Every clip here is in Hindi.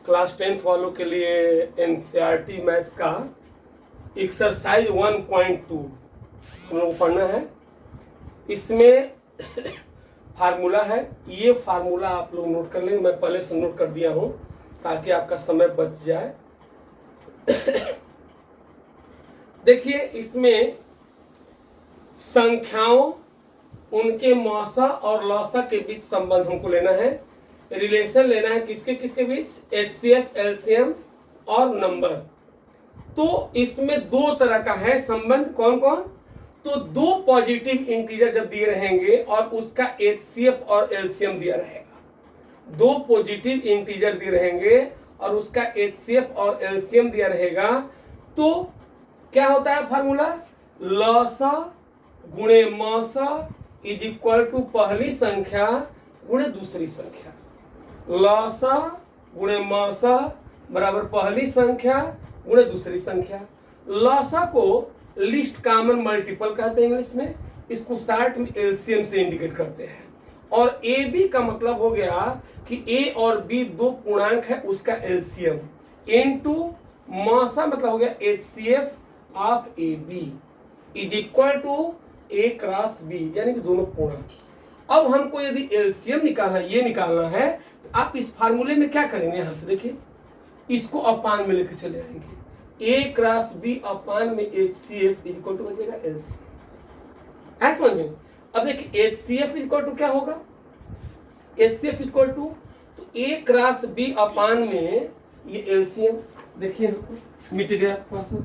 क्लास 10th वालों के लिए एनसीईआरटी मैथ्स का एक्सरसाइज 1.2 हम लोग को पढ़ना है। इसमें फार्मूला है, ये फार्मूला आप लोग नोट कर लेंगे, मैं पहले से नोट कर दिया हूं ताकि आपका समय बच जाए। देखिए, इसमें संख्याओं, उनके मौसा और लौसा के बीच संबंध हमको लेना है, रिलेशन लेना है किसके किसके बीच, एचसीएफ, एलसीएम और नंबर। तो इसमें दो तरह का है संबंध, कौन कौन, तो दो पॉजिटिव इंटीजर जब दिए रहेंगे और उसका एचसीएफ और एलसीएम दिया रहेगा, दो पॉजिटिव इंटीजर दिए रहेंगे और उसका एचसीएफ और एलसीएम दिया रहेगा, तो क्या होता है फार्मूला, लौसा गुणे मौसा इज इक्वल टू पहली संख्या गुणे दूसरी संख्या। लौसा गुणे मौसा बराबर पहली संख्या गुणे दूसरी संख्या। लौसा को लिस्ट कॉमन मल्टीपल कहते हैं इंग्लिश में, इसको शॉर्ट में एलसीएम से इंडिकेट करते हैं। और ए बी का मतलब हो गया कि ए और बी दो पूर्णांक है, उसका एलसीएम इनटू मौसा मतलब हो गया HCF of A B is equal to A cross B, यानी कि दोनों पूर्णांक। अब हमको यदि एलसीएम निकालना, ये निकालना है, तो आप इस फार्मूले में क्या करेंगे, यहां से देखिए, इसको अपान में लेकर चले आएंगे, ए क्रॉस बी अपान में एचसीएफ इज इक्वल टू हो जाएगा एलसीएम। ऐसा समझ में। अब देखिए एचसीएफ इज इक्वल टू क्या होगा, एचसीएफ इज इक्वल टू, तो ए क्रॉस बी अपान में ये एलसीएम, देखिए मिट गया थोड़ा सा,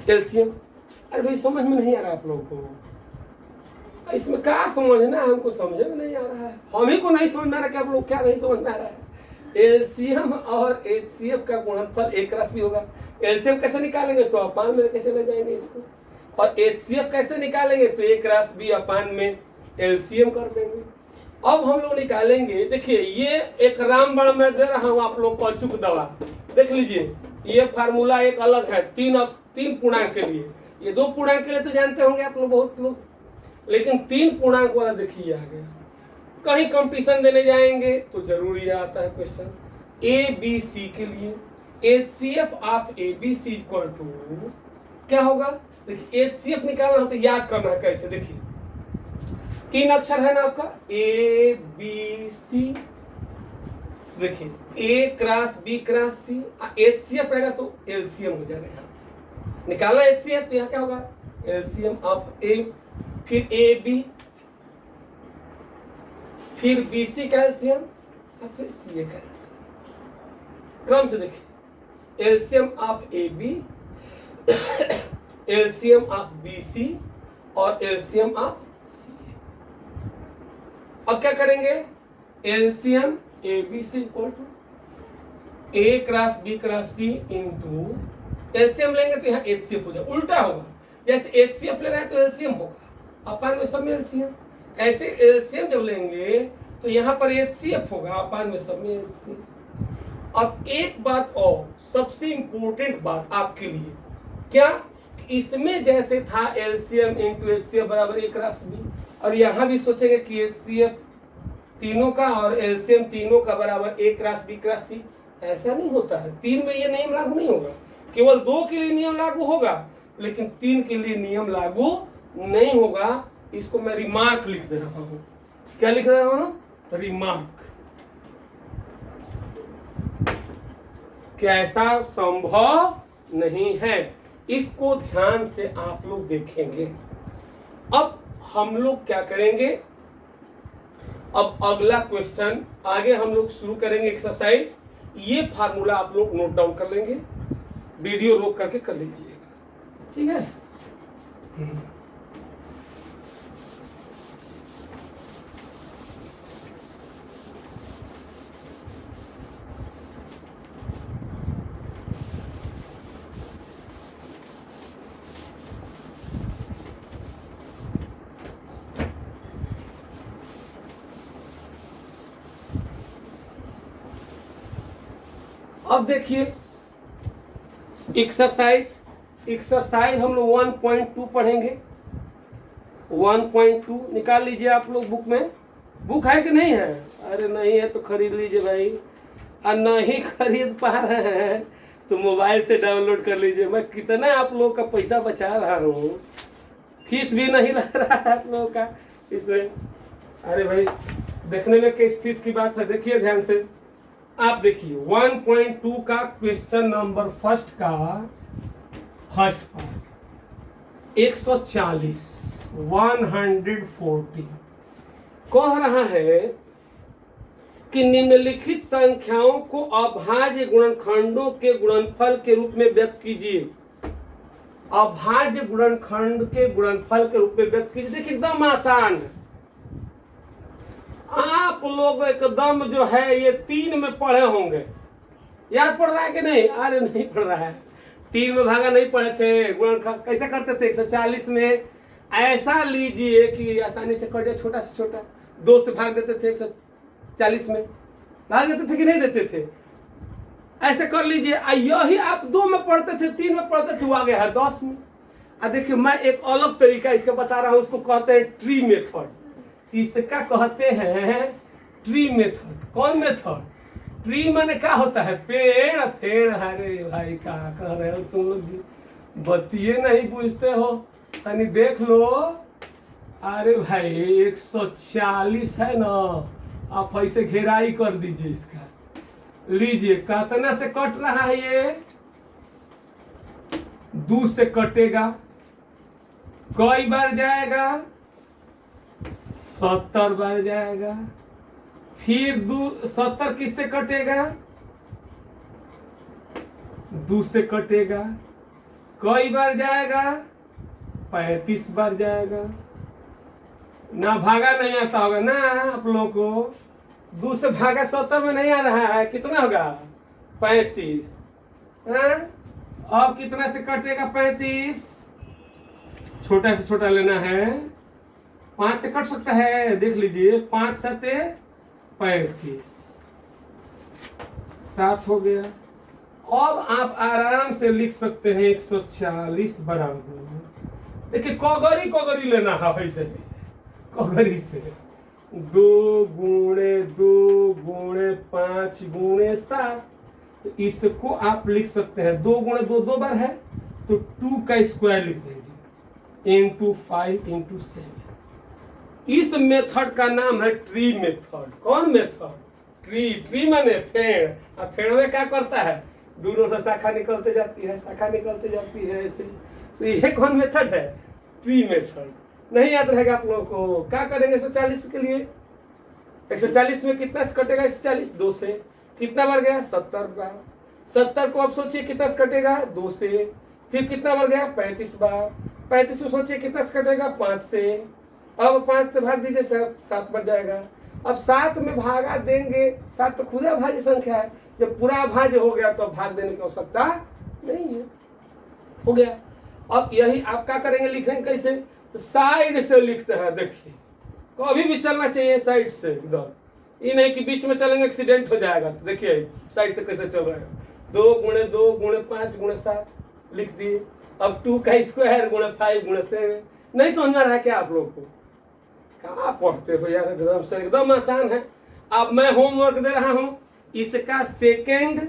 एलसीएम। अरे भाई समझ में नहीं आ रहा आप लोगों को, इसमें क्या समझना है, हमको समझ में नहीं आ रहा है, हम ही को नहीं समझ में आ रहा कि आप लोग क्या नहीं समझ में आ रहा है। एलसीएम और एचसीएफ का गुणनफल एक क्रॉस भी होगा। एलसीएम कैसे निकालेंगे, तो अपान में लेके चले जाएंगे इसको, और एचसीएफ कैसे निकालेंगे, तो एक क्रॉस बी अपान में एलसीएम कर देंगे। अब हम लोग निकालेंगे, देखिए ये एक रामबाण में दे रहा हूं आप लोग को अचूक दवा, देख लीजिए, ये फार्मूला एक अलग है तीन पूर्णांक के लिए, ये दो पूर्णांक के लिए तो जानते होंगे आप लोग बहुत लोग, लेकिन तीन पूर्णांक वाला देखिए आ गया। कहीं कंपटीशन देने जाएंगे तो जरूरी आता है क्वेश्चन, ए बी सी के लिए HCF of A B C equal to क्या होगा, देखिए एचसीएफ निकालना हो तो याद करना है कैसे, देखिए तीन अक्षर है ना आपका, ए बी सी, देखिए ए क्रॉस बी क्रॉस सी, एचसीएफ रहेगा तो एलसीएम हो जाएगा। यहाँ निकालना एचसीएफ तो यहाँ क्या होगा, एलसीएम ऑफ ए, फिर ए बी, फिर बी सी का एलसीएम और फिर सी ए का एलसीएम। क्रम से देखिए, LCM of A B, LCM of B C और एलसीएम ऑफ सी ए। अब क्या करेंगे, LCM A B C equal to A cross B cross C into LCM लेंगे तो यहाँ एचसीएफ हो जाएगा, उल्टा होगा, जैसे एचसीएफ ले रहे हैं तो एलसीएम होगा, अपान में सब में एलसीएम, ऐसे एलसीएम जब लेंगे तो यहाँ पर एचसीएफ होगा, अपान में सब में एचसीएफ। अब एक बात और सबसे इंपॉर्टेंट बात आपके लिए, क्या, इसमें जैसे था एलसीएम इंटू एचसीएफ बराबर ए क्रॉस बी, और यहाँ भी सोचेंगे कि एचसीएफ तीनों का और एलसीएम तीनों का बराबर ए क्रॉस बी क्रॉस सी, ऐसा नहीं होता है। तीन में ये नियम लागू नहीं होगा, केवल दो के लिए नियम लागू होगा, लेकिन तीन के लिए नियम लागू नहीं होगा। इसको मैं रिमार्क लिख दे रहा हूं, क्या लिख रहा हूं, रिमार्क। क्या ऐसा संभव नहीं है, इसको ध्यान से आप लोग देखेंगे। अब हम लोग क्या करेंगे, अब अगला क्वेश्चन आगे हम लोग शुरू करेंगे एक्सरसाइज। ये फार्मूला आप लोग नोट डाउन कर लेंगे, वीडियो रोक करके कर लीजिएगा, ठीक है। अब देखिए एक्सरसाइज हम लोग 1.2 पढ़ेंगे। 1.2 निकाल लीजिए आप लोग बुक में, बुक है कि नहीं है? अरे नहीं है तो खरीद लीजिए भाई, और नहीं खरीद पा रहे हैं तो मोबाइल से डाउनलोड कर लीजिए। मैं कितना आप लोगों का पैसा बचा रहा हूँ, फीस भी नहीं लग रहा है आप लोगों का इसमें। अरे भाई देखने में किस फीस की बात है, देखिए ध्यान से। आप देखिए 1.2 का क्वेश्चन नंबर फर्स्ट का फर्स्ट पार्ट 140 कह रहा है कि निम्नलिखित संख्याओं को अभाज्य गुणनखंडों के गुणनफल के रूप में व्यक्त कीजिए। अभाज्य गुणनखंड के गुणनफल के रूप में व्यक्त कीजिए। देखिए एकदम आसान है, आप लोग एकदम जो है ये 3 में पढ़े होंगे। याद पढ़ रहा है कि नहीं? अरे नहीं पढ़ रहा है। 3 में भागा नहीं पढ़े थे। गुणनखंड कैसे करते थे? 140 में ऐसा लीजिए कि आसानी से कट जाए, छोटा से छोटा। 2 से भाग देते थे 140 में, भाग देते थे कि नहीं देते थे? ऐसे कर लीजिए। यही आप 2 में पढ़ते थे, 3 में पढ़ते थे, वो आ गया है 10 में। देखिए मैं एक अलग तरीका इसका बता रहा हूँ, उसको कहते हैं ट्री मेथड। इसका कहते हैं ट्री मेथड। कौन मेथड? ट्री माने क्या होता है? पेड़। पेड़। अरे भाई क्या कह रहे हो तुम लोग जी, बतिए नहीं पूछते हो, तनी देख लो। अरे भाई 140 है ना, आप ऐसे घेराई कर दीजिए इसका। लीजिए कितना से कट रहा है ये? 2 से कटेगा। कई बार जाएगा? 70 बार जाएगा। फिर 70 किससे कटेगा? 2 से कटेगा। कई बार जाएगा? 35 बार जाएगा। ना भागा नहीं आता होगा ना आप लोगों को? 2 से भागा 70 में नहीं आ रहा है, कितना होगा? 35। अब कितना से कटेगा 35? छोटा से छोटा लेना है। 5 से कट सकता है, देख लीजिए। 5 7 35, 7 हो गया। अब आप आराम से लिख सकते हैं 140 बराबर। देखिए कगरी कगरी लेना है, वैसे वैसे कगरी से 2 गुणे 2 गुणे 5 गुणे 7। तो इसको आप लिख सकते हैं 2 गुणे 2 2 बार है तो 2 का स्क्वायर लिख देंगे इंटू 5 इंटू 7। इस मेथड का नाम है ट्री मेथड। कौन मेथड? ट्री। ट्री माने पेड़। अब पेड़ में क्या करता है? दोनों से शाखा निकलते जाती है, शाखा निकलते जाती है ऐसे। तो ये कौन मेथड है? Tree method. नहीं याद रहेगा आप लोगों को? क्या करेंगे 140 के लिए? 140 में कितना से कटेगा? 140 2 से। कितना बार गया? 70 बार। 70 को अब सोचिए कितना से कटेगा? 2 से। फिर कितना बार गया? 35 बार। 35 को सोचिए कितना से कटेगा? 5 से। अब 5 से भाग दीजिए, 7 बन जाएगा। अब 7 में भागा देंगे, 7 तो खुद अभाज्य संख्या है। जब पूरा अभाज्य हो गया तो भाग देने की आवश्यकता नहीं है, हो गया। अब यही आप क्या करेंगे? लिखेंगे कैसे? तो साइड से लिखते हैं। देखिए कभी भी चलना चाहिए साइड से एकदम, ये नहीं कि बीच में चलेंगे एक्सीडेंट हो जाएगा। तो देखिए साइड से कैसे चल रहा है। 2 गुणे 2 गुणे 5 गुणे 7 लिख दिए। अब 2 का स्क्वायर गुणे 5 गुणे 7। नहीं समझ में रहा क्या आप लोग को? कहाँ पढ़ते हो यार? एकदम से एकदम आसान है। अब मैं होमवर्क दे रहा हूं, इसका सेकेंड,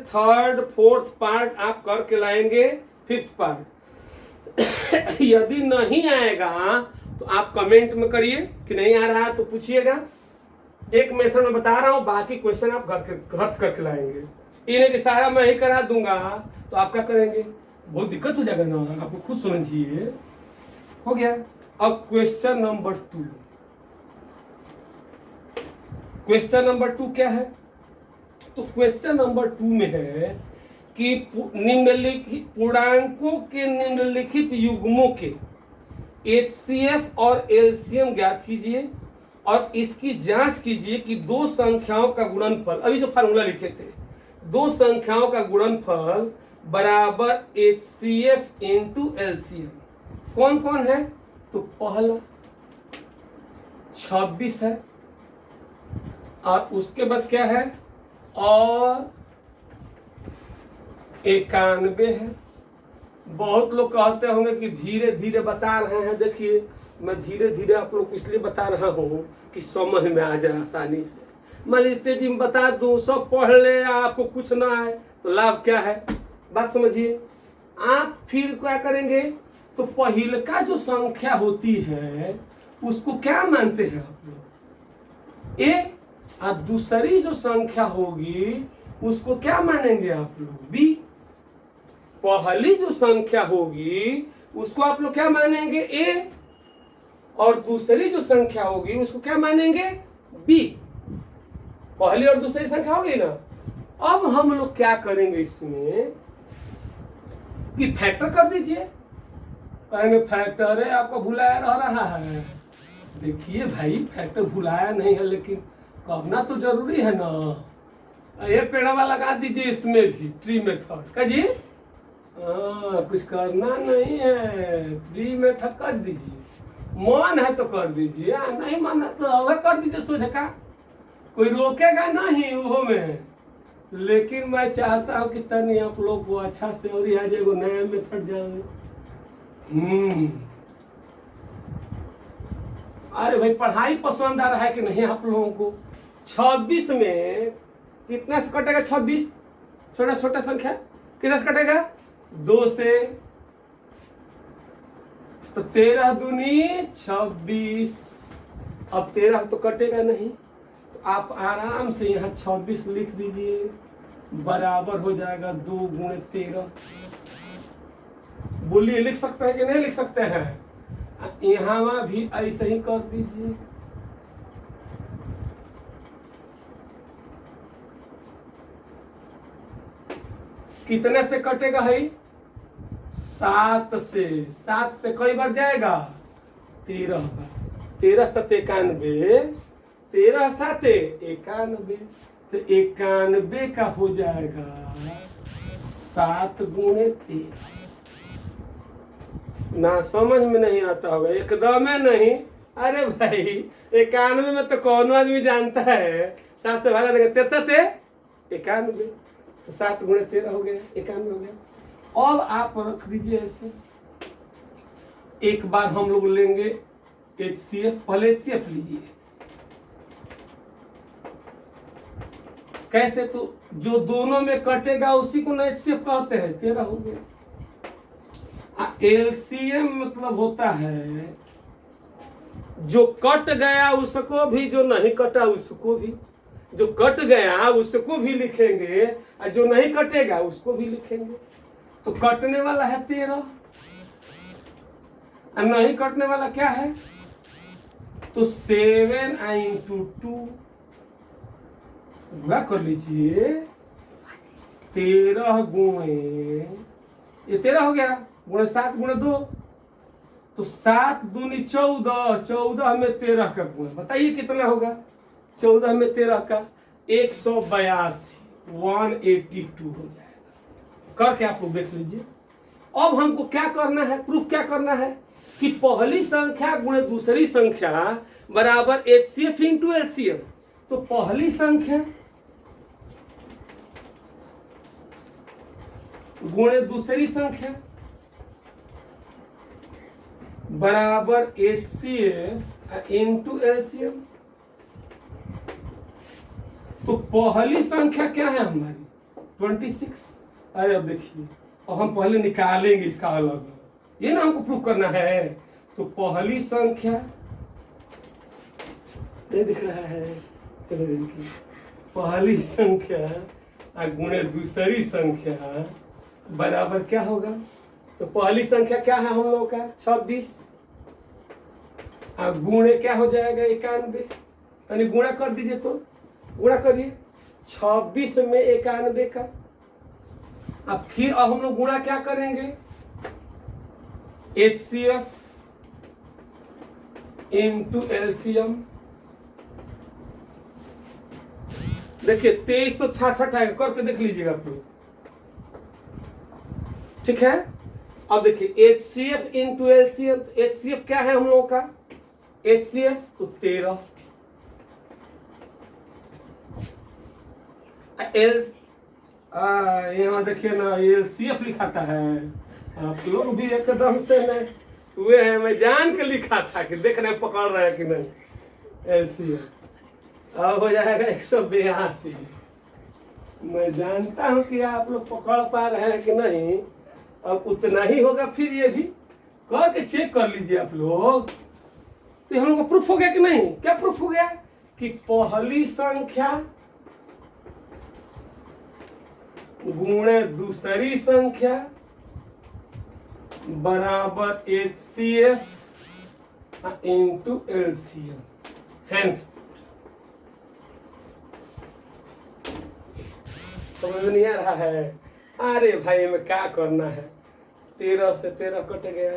थर्ड, फोर्थ पार्ट आप करके लाएंगे। 5th पार्ट यदि नहीं आएगा तो आप कमेंट में करिए कि नहीं आ रहा तो पूछिएगा। एक मेथड में बता रहा हूं, बाकी क्वेश्चन आप घर से करके लाएंगे। इन्हें कि सारा मैं ही करा दूंगा तो आप क्या करेंगे? बहुत दिक्कत हो जाएगा ना, आपको खुद समझिए। हो गया। अब क्वेश्चन नंबर 2। क्वेश्चन नंबर 2 क्या है? तो क्वेश्चन नंबर 2 में है कि निम्नलिखित पूर्णांकों के निम्नलिखित युग्मों के HCF और LCM ज्ञात कीजिए और इसकी जांच कीजिए कि 2 संख्याओं का गुणनफल, अभी जो फार्मूला लिखे थे, 2 संख्याओं का गुणनफल बराबर HCF इंटू LCM। कौन कौन है? तो पहला 26 है और उसके बाद क्या है? और 91 है। बहुत लोग कहते होंगे कि धीरे धीरे बता रहे हैं। देखिए मैं धीरे धीरे आप लोग को इसलिए बता रहा हूँ कि समझ में आ जाए आसानी से। मान लीजिए तेजी में बता दूँ, सब पढ़ ले, आपको कुछ ना आए तो लाभ क्या है, बात समझिए। आप फिर क्या करेंगे, तो पहले का जो संख्या होती है उसको क्या मानते हैं आप लोग, ए, और दूसरी जो संख्या होगी उसको क्या मानेंगे आप लोग, बी। पहली जो संख्या होगी उसको आप लोग क्या मानेंगे, ए, और दूसरी जो संख्या होगी उसको क्या मानेंगे, बी। पहली और दूसरी संख्या होगी ना। अब हम लोग क्या करेंगे इसमें कि फैक्टर कर दीजिए। कहेंगे फैक्टर है आपको भुलाया रहा है। देखिए भाई, फैक्टर भुलाया नहीं है, लेकिन करना तो जरूरी है ना। ये पेड़वा लगा दीजिए इसमें भी, ट्री मेथड का जी। कुछ करना नहीं है, ट्री मेथड कर दीजिए। मन है तो कर दीजिए, नहीं मन है तो अगर कर दीजिए सोझका, कोई रोकेगा नहीं वो में। लेकिन मैं चाहता हूँ कि तनी आप लोग को अच्छा से और यहाँ जो नया मेथड जाने। अरे भाई, पढ़ाई पसंद आ रहा है कि नहीं आप लोगों को। 26 में कितना से कटेगा, 26 छोटा छोटा संख्या कितना से कटेगा, 2 से। तो 13 दूनी 26। अब 13 तो कटेगा नहीं, तो आप आराम से यहाँ 26 लिख दीजिए, बराबर हो जाएगा 2 गुणे 13। बोलिए लिख सकते हैं कि नहीं लिख सकते हैं। यहाँ भी ऐसे ही कर दीजिए। कितने से कटेगा है, 7 से। 7 से कई बार जाएगा, 13 बार। 13 7 91, 13 7 91, तो 91 का हो जाएगा 7 गुणे 13। ना समझ में नहीं आता होगा, एकदम नहीं। अरे भाई, 91 में तो कौन आदमी जानता है, 7 से भागा देंगे, 63 91, तो 7 गुणे 13 हो गया, 91 हो गया। अब आप रख दीजिए ऐसे। एक बार हम लोग लेंगे HCF, पहले HCF लीजिए। कैसे, तो जो दोनों में कटेगा उसी को ना HCF कहते हैं। 13 हो गया। LCM मतलब होता है जो कट गया उसको भी, जो नहीं कटा उसको भी। जो कट गया उसको भी लिखेंगे और जो नहीं कटेगा उसको भी लिखेंगे। तो कटने वाला है 13 और नहीं कटने वाला क्या है, तो 7 into 2 पूरा कर लीजिए। 13 गुणे, ये 13 हो गया, गुणे 7 गुणे 2, तो 7 दूनी 14, 14 में 13 का गुण, बताइए कितना होगा। 14 में 13 का 182, 182 हो जाएगा। करके आप लोग देख लीजिए। अब हमको क्या करना है, प्रूफ क्या करना है कि पहली संख्या गुणे दूसरी संख्या बराबर HCF इंटू LCM। तो पहली संख्या गुणे दूसरी संख्या बराबर HCF इंटू LCM। तो पहली संख्या क्या है हमारी, 26। अरे अब देखिए, अब हम पहले निकालेंगे इसका अलग, ये ना हमको प्रूफ करना है। तो पहली संख्या ये दिख रहा है, चलो देखिए। पहली संख्या गुणे दूसरी संख्या बराबर क्या होगा, तो पहली संख्या क्या है हम लोग का, 26, और गुणे क्या हो जाएगा 91। यानी गुणा कर दीजिए, तो गुणा करिए 26 में 91 का। अब फिर अब हम लोग गुणा क्या करेंगे, HCF इंटू LCM। देखिए 2366 आएगा, करके देख लीजिएगा आप लोग, ठीक है। अब देखिए HCF इंटू LCM। HCF क्या है हम लोगों का, HCF तो 13, यहाँ देखिए ना LCF लिखाता है। आप लोग भी एकदम से न हुए हैं, मैं जान के लिखा था कि देख रहे पकड़ रहे हैं कि नहीं। एलसीएम अब हो जाएगा 182। मैं जानता हूं कि आप लोग पकड़ पा रहे हैं कि नहीं, अब उतना ही होगा। फिर ये भी करके चेक कर लीजिए आप लोग। तो हम लोग को प्रूफ हो गया कि नहीं? क्या प्रूफ हो गया? कि पहली संख्या गुणे दूसरी संख्या बराबर HCF इंटू LCM। हेंस समझ नहीं आ रहा है? अरे भाई में क्या करना है, 13 से 13 कट गया,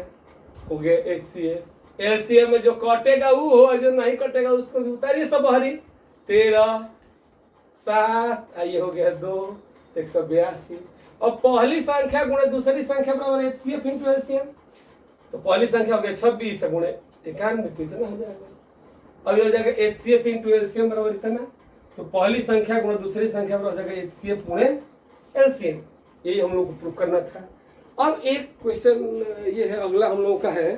हो गया HCF। LCM में जो कटेगा वो हो, जो नहीं कटेगा उसको भी उतारिए सब हरी। 13 7 ये हो गया 2, 182। और पहली संख्या गुणे दूसरी संख्या बराबर HCF इंटू LCM। तो पहली संख्या हो गया 26 गुणे 91, तो इतना हो जाएगा। अब ये हो जाएगा HCF इंटू LCM बराबर इतना। तो पहली संख्या गुणे दूसरी संख्या बराबर हो जाएगा HCF गुणे LCM। यही हम लोग को प्रूव करना था। अब एक क्वेश्चन ये है, अगला हम लोगों का है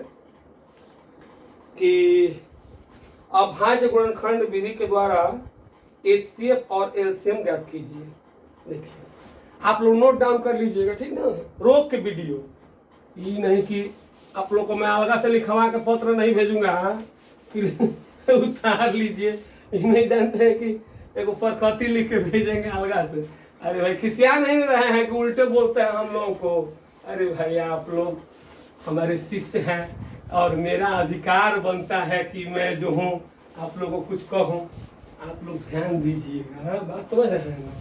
कि अभाज्य गुणनखंड विधि के द्वारा HCF और LCM ज्ञात कीजिए। देखिए आप लोग नोट डाउन कर लीजिएगा, ठीक ना, रोक के वीडियो। ये नहीं कि आप लोग को मैं अलग से लिखवा के पत्र नहीं भेजूंगा, फिर उतार लीजिए। ये नहीं जानते हैं कि एक फरकती लिख के भेजेंगे अलग से। अरे भाई खिसिया नहीं रहे हैं कि उल्टे बोलते हैं हम लोगों को। अरे भाई आप लोग हमारे शिष्य हैं और मेरा अधिकार बनता है कि मैं जो हूँ आप लोगों को कुछ कहूँ। आप लोग ध्यान दीजिएगा, बात समझ रहे हैं ना?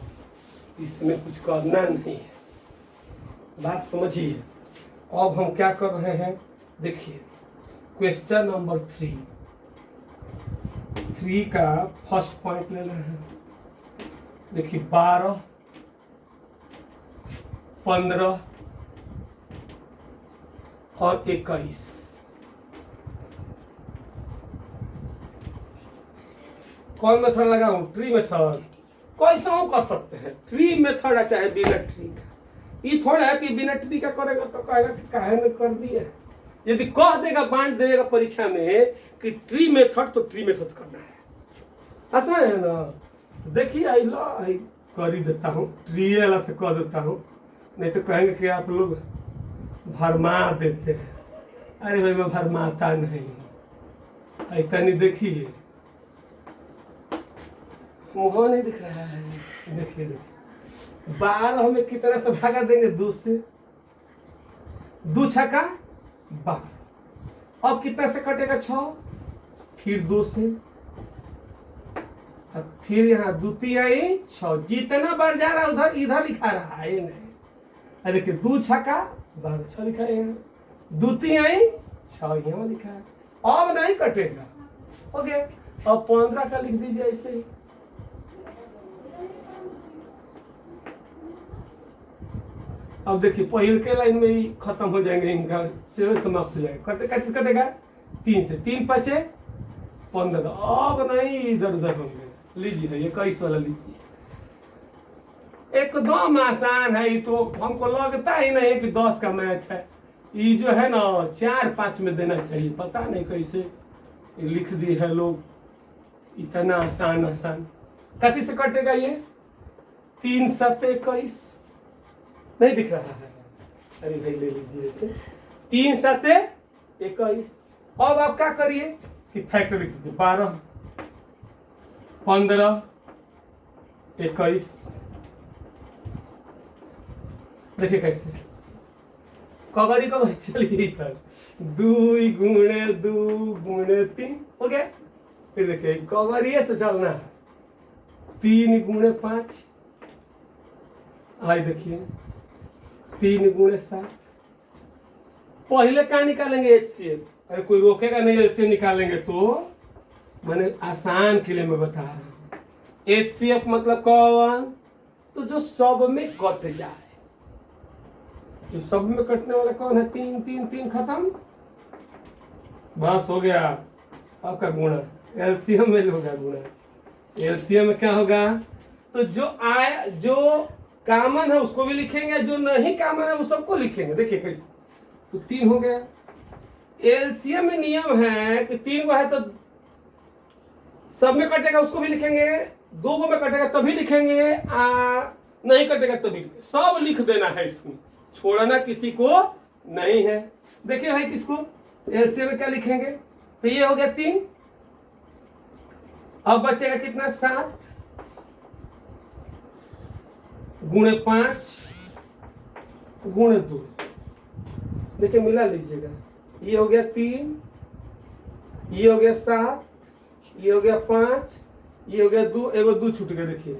इसमें कुछ करना नहीं है, बात समझिए। अब हम क्या कर रहे हैं, देखिए क्वेश्चन नंबर 3 का फर्स्ट पॉइंट ले रहे हैं। देखिए 12, 15 और 21। कौन मेथड लगाऊं? Tree method. कैसा हो कर सकते हैं, ट्री मेथड चाहे बिना ट्री का। ये थोड़ा है कि बिना ट्री का करेगा तो कहेगा कि काहे न कर दिया। यदि कह देगा, बांट देगा परीक्षा में कि ट्री मेथड, तो ट्री मेथड करना है। समझ है ना? तो देखिए आई कर ही देता हूँ, ट्री वाला से कह देता हूँ, नहीं तो कहेंगे कि आप लोग भरमा देते हैं। अरे भाई मैं भरमाता नहीं हूँ। ऐसा नहीं, देखिए मुँह नहीं दिख रहा है। देखिए 12 में कितना से भागा देंगे? 2 से। 2 छक्का 12। अब कितना से कटेगा? 6। फिर 2 से, फिर यहाँ द्वितीय 6। जितना बढ़ जा रहा है उधर इधर लिखा रहा है, ये नहीं। अरे देखिए 2 छक्का 12, 6 लिखा है यहाँ। द्वितीय 6 यहाँ लिखा है। अब नहीं कटेगा, हो गया। अब 15 का लिख दीजिए ऐसे ही। अब देखिए पहले के लाइन में ही खत्म हो जाएंगे, इनका सेवन समाप्त हो जाएगा। कटेगा 3 से। 3 5 15। अब नहीं इधर उधर होंगे। लीजिए 21 वाला लीजिए, एकदम आसान है। ये तो हमको लगता ही नहीं कि 10 का मैथ है। ये जो है ना 4-5 में देना चाहिए, पता नहीं कैसे लिख दिए है लोग, इतना आसान। कथी से कटेगा ये? 3 7 21। नहीं दिख रहा है? अरे भाई ले लीजिए इसे। 3 7 21। अब आप क्या करिए कि फैक्टर लिख दीजिए। 12 15 21। देखिए कैसे कगरी चलिए इधर। 2 गुणे 2 गुणे 3 हो गया। फिर देखिए कगरिए से चलना है। 3 गुणे 5। आई देखिए 3 गुणे 7। पहले क्या निकालेंगे? HCF। अरे कोई रोकेगा नहीं, HCF निकालेंगे तो मैंने आसान के लिए मैं बता रहा हूँ। HCF मतलब कौन? तो जो सब में कट जाए। जो सब में कटने वाला कौन है? 3 3 3 खत्म, बस हो गया। आपका गुणा LCM में होगा गुणा। LCM में क्या होगा? तो जो कॉमन है उसको भी लिखेंगे, जो नहीं कॉमन है वो सबको लिखेंगे। देखिए कैसे, तो 3 हो गया, एलसीएम में नियम है कि 3 गो है तो सब में कटेगा उसको भी लिखेंगे, 2 गो में कटेगा तभी लिखेंगे, नहीं कटेगा तभी लिखेंगे। सब लिख देना है इसमें, छोड़ना किसी को नहीं है। देखिए भाई किसको एलसीएम में क्या लिखेंगे, तो ये हो गया 3, अब बचेगा कितना 7 गुणे 5 गुणे 2, देखिए मिला लीजिएगा, ये हो गया 3, ये हो गया 7, ये हो गया 5, ये हो गया 2, एगो 2 छूट गया। देखिए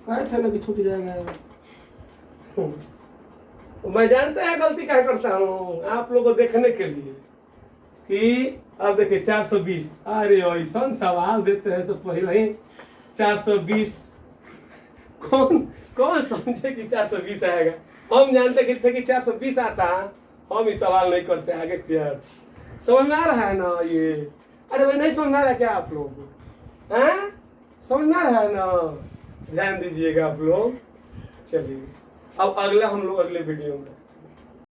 कहा था ना कि छूट जाएगा। मैं जानता है गलती क्या करता हूँ आप लोगों को देखने के लिए कि अब देखिए 420, अरे ऐसा सवाल देते हैं सब पहले ही 420, कौन समझे कि 420 आएगा। हम जानते थे कि 420 आता है, हम ये सवाल नहीं करते आगे क्लियर। समझ में आ रहा है ना ये, अरे भाई नहीं समझ में आ रहा क्या आप लोग हैं, समझ में आ रहा है ना, ध्यान दीजिएगा आप लोग। चलिए अब अगला हम लोग अगले वीडियो में